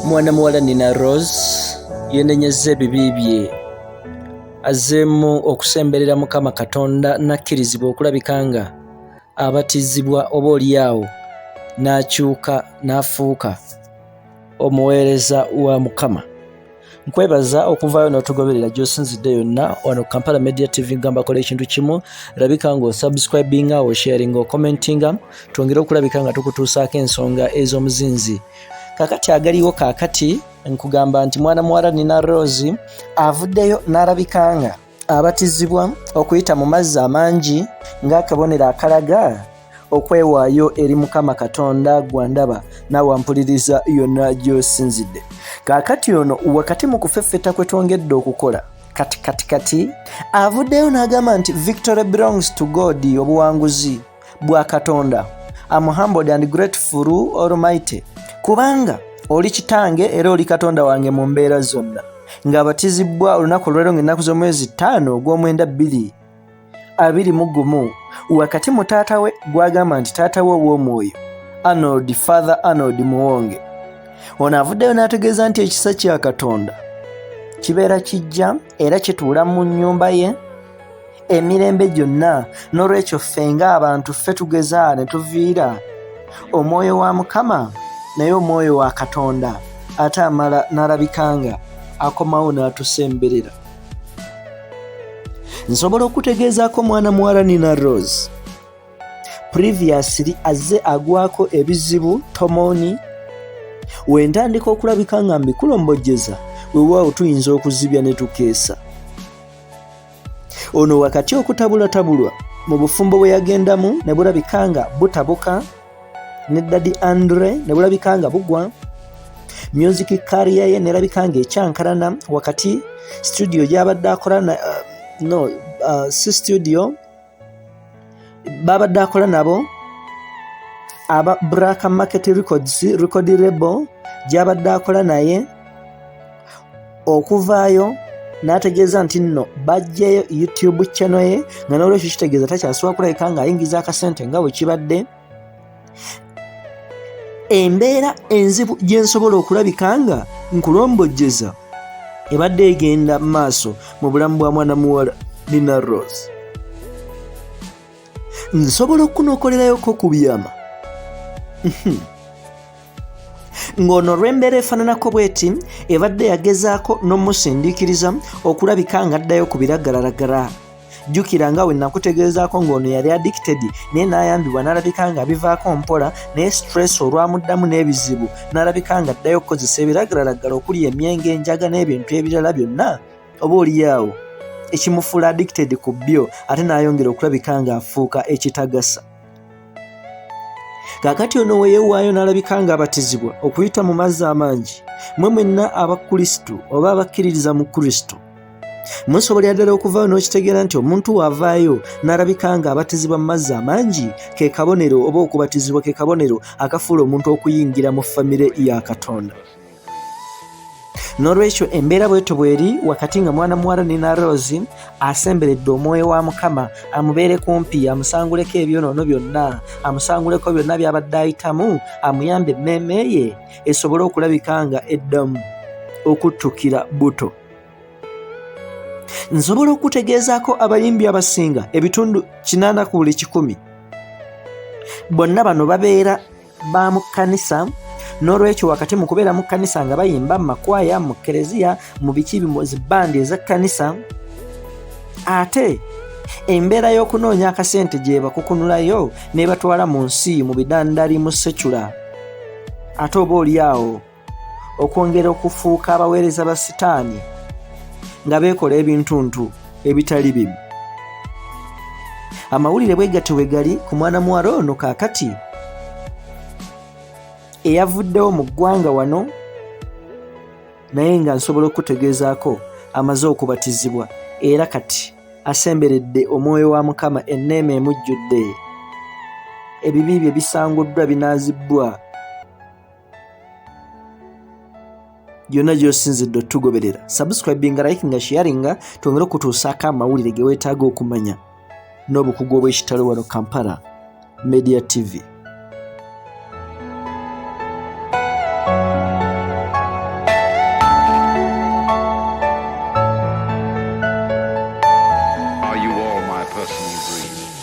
Mwana muwala Nina Roz yenenyezza ebibi bye azzeemu okusemberera Mukama Katonda n'akkirizibwa okulabika nga abatizibwa oba oliawo n'akyuka n'afuuka omuweereza wa Mukama. Nkwebaza okuvaayo n'otugoberera gy'osinzidde yonna wano Kampala Media TV. Ngamba kola ekintu kimu, labika nga osubscribinga, osharinga, okomentinga, twongere okulabika nga tukutuusaako ensonga ez'omuzinzi. Kakati agaliwo kakati nkugamba nti mwana muwala Nina Roz avuddeyo n'alabika nga abatizibwa okuyita mu mazzi amangi ng'akabonero akalaga okwewaayo eri Mukama Katonda gwandaba naawe mpuliriza yonna gy'osinzidde. Kakati ono wakati mu kufeffeta kwe twongedde okukola kati avuddeyo n'agamba nti victory belongs to God, obuwanguzi bwa Katonda. I'm humbled and grateful Almighty, kubanga oli kitange era oli Katonda wange mu mbeera zonna. Ng'abatizibwa olunaku olw'ero ng'ennaku z'omwezi 5 ogw'omwenda 2021 wakati mu taata we gwagamba nti taata we ow'omwoyo Arnold, Father Arnold Muwonge. Ono avuddeyo n'ategeeza nti ekisa kya Katonda kibeera kijja era kituula mu nnyumba ye emirembe gyonna, n'olwekyo ffe ng'abantu ffe tugeza ne tuviira omwoyo wa Mukama naye omwoyo wa Katonda ate amala n'alabika nga akomawo n'atusemberera. Nsobola okutegeezaako mwana muwala Nina Roz previously azze agwako ebizibu tomoni wentandika okulabika nga mbikulombojeza weewaawo tuyinza okuzibya ne tukeesa. Ono wakati okutabulatabulwa mu bufumbo bwe yagendamu ne bulabika nga butabuka ne Daddy Andre ne bulabika nga bugwa, music career ye nerabika nga ekyankalana wakati studio gy'abadde akola si studio babadde akola nabo aba Black Market Records record label gy'abadde akola naye okuvaayo n'ategeeza nti nno bajjayo YouTube channel ye nga n'olwekyo kitegeeza takyasobola kulabika nga ayingiza akasente nga bwe kibadde. Embeera enzibu gye nsobola okulabika nga nkulombojjeza ebadde egenda mu maaso mu bulamu bwa mwana muwala Nina Roz. Nsobola okunokolerayoko ku byama ng'ono olw'embeera efaananako bweti ebadde yagezaako n'omusindiikiriza okulabika nga addayo ku biragalalagala. Jjukira nga we nakutegeezaako ng'ono yali addicted naye n'ayambibwa n'alabika nga bivaako mpola naye stress olwamuddamu n'ebizibu n'alabika nga addayo okukozesa ebiragalalagala okuli emyenge, enjaga n'ebintu ebirala byonna oba oliyaawo ekimufuula addicted ku byo ate n'ayongera okulabika nga afuuka ekitagasa. Kakati ono we yeewaayo n'alabika nga abatizibwa okuyita mu mazzi amangi, mwe mwenna abakristu oba abakkiririza mu Kristo musobolera ddala okuvaayo n'okitegeera nti omuntu wavaayo n'alabika nga abatizibwa mu mazzi amangi ke kabonero oba okubatizibwa ke kabonero akafuula omuntu okuyingira mu famire ya Katonda. N'olwekyo embeera bwetyo bweri wakati nga mwana muwala Nina Roz asemberedde omwoyo wa Mukama amubeere kumpi, amusanguleko ebyonoono byonna, amusanguleko byonna by'abadde ayitamu, amuyambe emmeeme ye esobole okulabika nga eddamu okuttukira buto. Nsobola okutegeezaako abayimbi abasinga ebitundu 80 ku buli 100 bonna bano babeera ba mu kkanisa. N'olwekyo wakati mu kubeera mu kkanisa nga bayimba mu makwaya, mu kereziya, mu bikibi, mu zibandi ez'ekkanisa, ate embeera y'okunoonya akasente gye bakukunulayo ne batwala mu nsi mu bidandali mu secular, ate oba oliawo okwongera okufuuka abaweereza ba sitaani nga beekola ebintuntu ebitali bimu. Amawulire bwe gatyo we gali ku mwana muwala ono kaakati eyavuddewo mu ggwanga wano naye nga nsobola okutegeezaako amaze okubatizibwa era kati asemberedde omwoyo wa Mukama, enneema emujjudde, ebibi bye bisanguddwa binaazibbwa. Gyonna gy'osinzidde otugoberera, subscribinga, likinga, sharinga, twongere okutuusaako amawulire ge weetaaga okumanya n'obukugu obw'ekitalo wano Kampala Media TV. person you breathe.